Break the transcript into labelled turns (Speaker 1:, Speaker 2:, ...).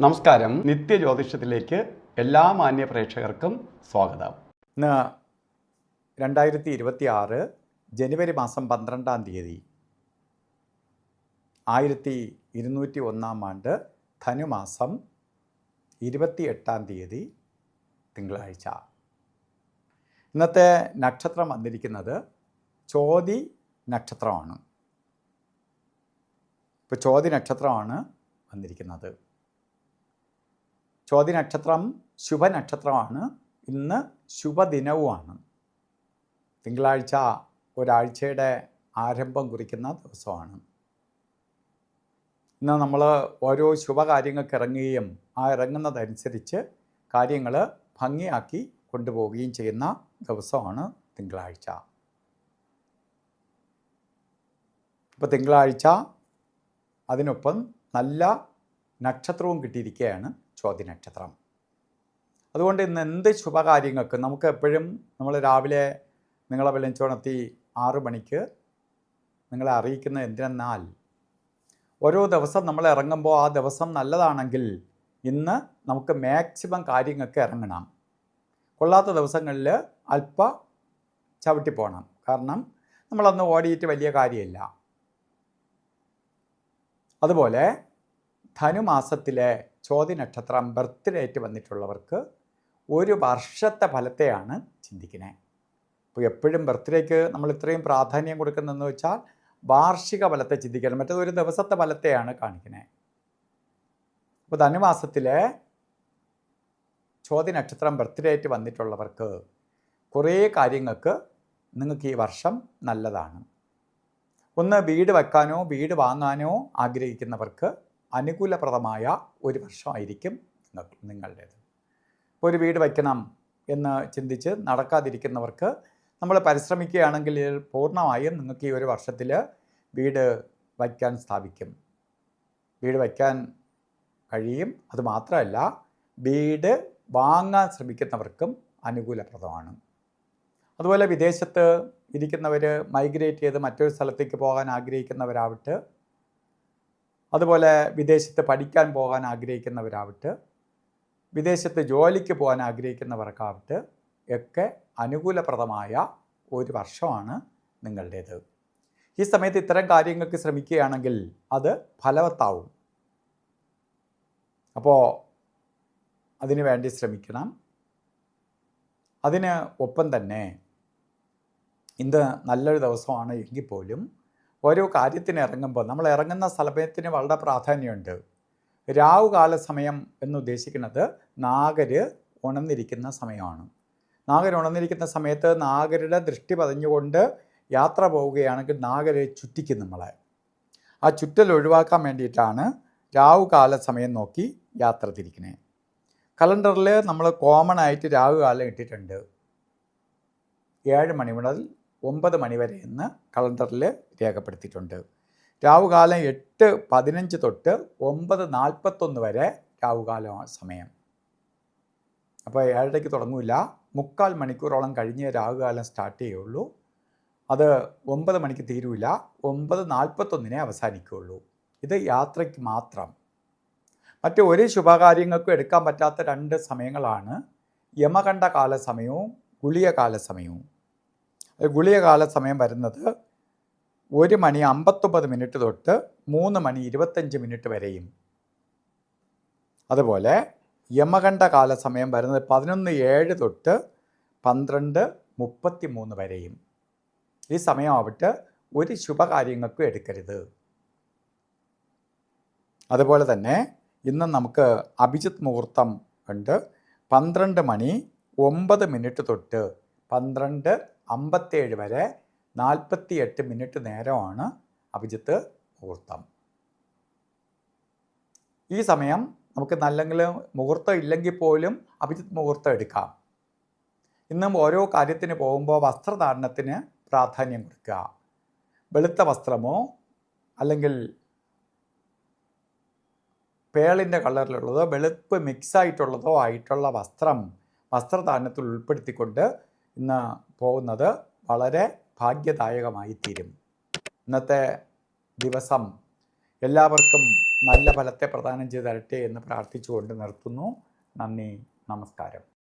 Speaker 1: നമസ്കാരം. നിത്യജ്യോതിഷത്തിലേക്ക് എല്ലാ മാന്യ പ്രേക്ഷകർക്കും സ്വാഗതം.
Speaker 2: ഇന്ന് 2026 ജനുവരി മാസം 12-ാം തീയതി 1201 ആണ്ട് ധനുമാസം 28-ാം തീയതി തിങ്കളാഴ്ച. ഇന്നത്തെ നക്ഷത്രം വന്നിരിക്കുന്നത് ചോതി നക്ഷത്രമാണ്. ഇപ്പോൾ ചോതി നക്ഷത്രമാണ് വന്നിരിക്കുന്നത്. ചോതി നക്ഷത്രം ശുഭനക്ഷത്രമാണ്. ഇന്ന് ശുഭദിനവുമാണ്. തിങ്കളാഴ്ച ഒരാഴ്ചയുടെ ആരംഭം കുറിക്കുന്ന ദിവസമാണ്. ഇന്ന് നമ്മൾ ഓരോ ശുഭകാര്യങ്ങൾക്ക് ഇറങ്ങുകയും ആ ഇറങ്ങുന്നതനുസരിച്ച് കാര്യങ്ങൾ ഭംഗിയാക്കി കൊണ്ടുപോവുകയും ചെയ്യുന്ന ദിവസമാണ് തിങ്കളാഴ്ച. ഇപ്പോൾ തിങ്കളാഴ്ച അതിനൊപ്പം നല്ല നക്ഷത്രവും കിട്ടിയിരിക്കുകയാണ് ചോതി നക്ഷത്രം. അതുകൊണ്ട് ഇന്ന് എന്ത് ശുഭകാര്യങ്ങൾക്ക് നമുക്ക് എപ്പോഴും നമ്മൾ രാവിലെ നിങ്ങളെ വിളിച്ചുണർത്തി 6 മണിക്ക് നിങ്ങളെ അറിയിക്കുന്നത് എന്തിനെന്നാൽ ഓരോ ദിവസം നമ്മൾ ഇറങ്ങുമ്പോൾ ആ ദിവസം നല്ലതാണെങ്കിൽ ഇന്ന് നമുക്ക് മാക്സിമം കാര്യങ്ങൾക്ക് ഇറങ്ങണം. കൊള്ളാത്ത ദിവസങ്ങളിൽ അല്പ ചവിട്ടിപ്പോകണം. കാരണം നമ്മളന്ന് ഓടിയിട്ട് വലിയ കാര്യമില്ല. അതുപോലെ ധനുമാസത്തിലെ ചോതി നക്ഷത്രം ബർത്ത്ഡേറ്റ് വന്നിട്ടുള്ളവർക്ക് ഒരു വർഷത്തെ ഫലത്തെയാണ് ചിന്തിക്കുന്നത്. ഇപ്പോൾ എപ്പോഴും ബർത്ത്ഡേക്ക് നമ്മൾ ഇത്രയും പ്രാധാന്യം കൊടുക്കുന്നതെന്ന് വെച്ചാൽ വാർഷിക ഫലത്തെ ചിന്തിക്കണം. മറ്റേത് ഒരു ദിവസത്തെ ഫലത്തെയാണ് കാണിക്കുന്നത്. അപ്പോൾ ധനുമാസത്തിലെ ചോതി നക്ഷത്രം ബർത്ത്ഡേറ്റ് വന്നിട്ടുള്ളവർക്ക് കുറേ കാര്യങ്ങൾക്ക് നിങ്ങൾക്ക് ഈ വർഷം നല്ലതാണ്. ഒന്ന്, വീട് വെക്കാനോ വീട് വാങ്ങാനോ ആഗ്രഹിക്കുന്നവർക്ക് അനുകൂലപ്രദമായ ഒരു വർഷമായിരിക്കും നിങ്ങളുടേത്. ഇപ്പോൾ ഒരു വീട് വയ്ക്കണം എന്ന് ചിന്തിച്ച് നടക്കാതിരിക്കുന്നവർക്ക് നമ്മൾ പരിശ്രമിക്കുകയാണെങ്കിൽ പൂർണ്ണമായും നിങ്ങൾക്ക് ഈ ഒരു വർഷത്തിൽ വീട് വയ്ക്കാൻ സ്ഥാപിക്കും. വീട് വയ്ക്കാൻ കഴിയും. അതുമാത്രമല്ല, വീട് വാങ്ങാൻ ശ്രമിക്കുന്നവർക്കും അനുകൂലപ്രദമാണ്. അതുപോലെ വിദേശത്ത് ഇരിക്കുന്നവർ മൈഗ്രേറ്റ് ചെയ്ത് മറ്റൊരു സ്ഥലത്തേക്ക് പോകാൻ ആഗ്രഹിക്കുന്നവരാവട്ടെ, അതുപോലെ വിദേശത്ത് പഠിക്കാൻ പോകാൻ ആഗ്രഹിക്കുന്നവരാവട്ടെ, വിദേശത്ത് ജോലിക്ക് പോകാൻ ആഗ്രഹിക്കുന്നവർക്കാവട്ടെ ഒക്കെ അനുകൂലപ്രദമായ ഒരു വർഷമാണ് നിങ്ങളുടേത്. ഈ സമയത്ത് ഇത്തരം കാര്യങ്ങൾക്ക് ശ്രമിക്കുകയാണെങ്കിൽ അത് ഫലവത്താവും. അപ്പോൾ അതിനു വേണ്ടി ശ്രമിക്കണം. അതിന് ഒപ്പം തന്നെ ഇന്ന് നല്ലൊരു ദിവസമാണ് എങ്കിൽ പോലും ഓരോ കാര്യത്തിന് ഇറങ്ങുമ്പോൾ നമ്മൾ ഇറങ്ങുന്ന സമയത്തിന് വളരെ പ്രാധാന്യമുണ്ട്. രാവുകാല സമയം എന്നുദ്ദേശിക്കുന്നത് നാഗര് ഉണർന്നിരിക്കുന്ന സമയമാണ്. നാഗര് ഉണർന്നിരിക്കുന്ന സമയത്ത് നാഗരുടെ ദൃഷ്ടി പതിഞ്ഞുകൊണ്ട് യാത്ര പോവുകയാണെങ്കിൽ നാഗരെ ചുറ്റിക്കും നമ്മളെ. ആ ചുറ്റൽ ഒഴിവാക്കാൻ വേണ്ടിയിട്ടാണ് രാവുകാല സമയം നോക്കി യാത്ര തിരിക്കുന്നത്. കലണ്ടറിൽ നമ്മൾ കോമൺ ആയിട്ട് രാവുകാലം ഇട്ടിട്ടുണ്ട്. 7 മണി മുതൽ 9 മണി വരെ എന്ന് കലണ്ടറിൽ രേഖപ്പെടുത്തിയിട്ടുണ്ട്. രാവുകാലം 8:15 തൊട്ട് 9:41 വരെ രാവുകാല സമയം. അപ്പോൾ 7:30 തുടങ്ങില്ല. 3/4 മണിക്കൂറോളം കഴിഞ്ഞ് രാവുകാലം സ്റ്റാർട്ട് ചെയ്യുള്ളൂ. അത് 9 മണിക്ക് തീരൂല. 9:41 അവസാനിക്കുകയുള്ളൂ. ഇത് യാത്രയ്ക്ക് മാത്രം. മറ്റ് ഒരു ശുഭകാര്യങ്ങൾക്കും എടുക്കാൻ പറ്റാത്ത 2 സമയങ്ങളാണ് യമകണ്ഠ കാല സമയവും ഗുളികകാല സമയവും. ഗുളികകാല സമയം വരുന്നത് 1:59 തൊട്ട് 3:25 വരെയും. അതുപോലെ യമകണ്ഠ കാല സമയം വരുന്നത് 11:07 തൊട്ട് 12:33 വരെയും. ഈ സമയമാവട്ടെ ഒരു ശുഭകാര്യങ്ങൾക്കും എടുക്കരുത്. അതുപോലെ തന്നെ ഇന്ന് നമുക്ക് അഭിജിത്ത് മുഹൂർത്തം ഉണ്ട്. 12:09 തൊട്ട് 12:57 വരെ 48 നേരമാണ് അഭിജിത്ത് മുഹൂർത്തം. ഈ സമയം നമുക്ക് നല്ലെങ്കിലും മുഹൂർത്തം ഇല്ലെങ്കിൽ പോലും അഭിജിത്ത് മുഹൂർത്തം എടുക്കാം. ഇന്നും ഓരോ കാര്യത്തിന് പോകുമ്പോൾ വസ്ത്രധാരണത്തിന് പ്രാധാന്യം കൊടുക്കുക. വെളുത്ത വസ്ത്രമോ അല്ലെങ്കിൽ പേളിൻ്റെ കളറിലുള്ളതോ വെളുപ്പ് മിക്സായിട്ടുള്ളതോ ആയിട്ടുള്ള വസ്ത്രധാരണത്തിൽ ഉൾപ്പെടുത്തിക്കൊണ്ട് ഇന്ന് പോകുന്നത് വളരെ ഭാഗ്യദായകമായി തീരും. ഇന്നത്തെ ദിവസം എല്ലാവർക്കും നല്ല ഫലത്തെ പ്രദാനം ചെയ്ത് തരട്ടെ എന്ന് പ്രാർത്ഥിച്ചുകൊണ്ട് നിർത്തുന്നു. നന്ദി, നമസ്കാരം.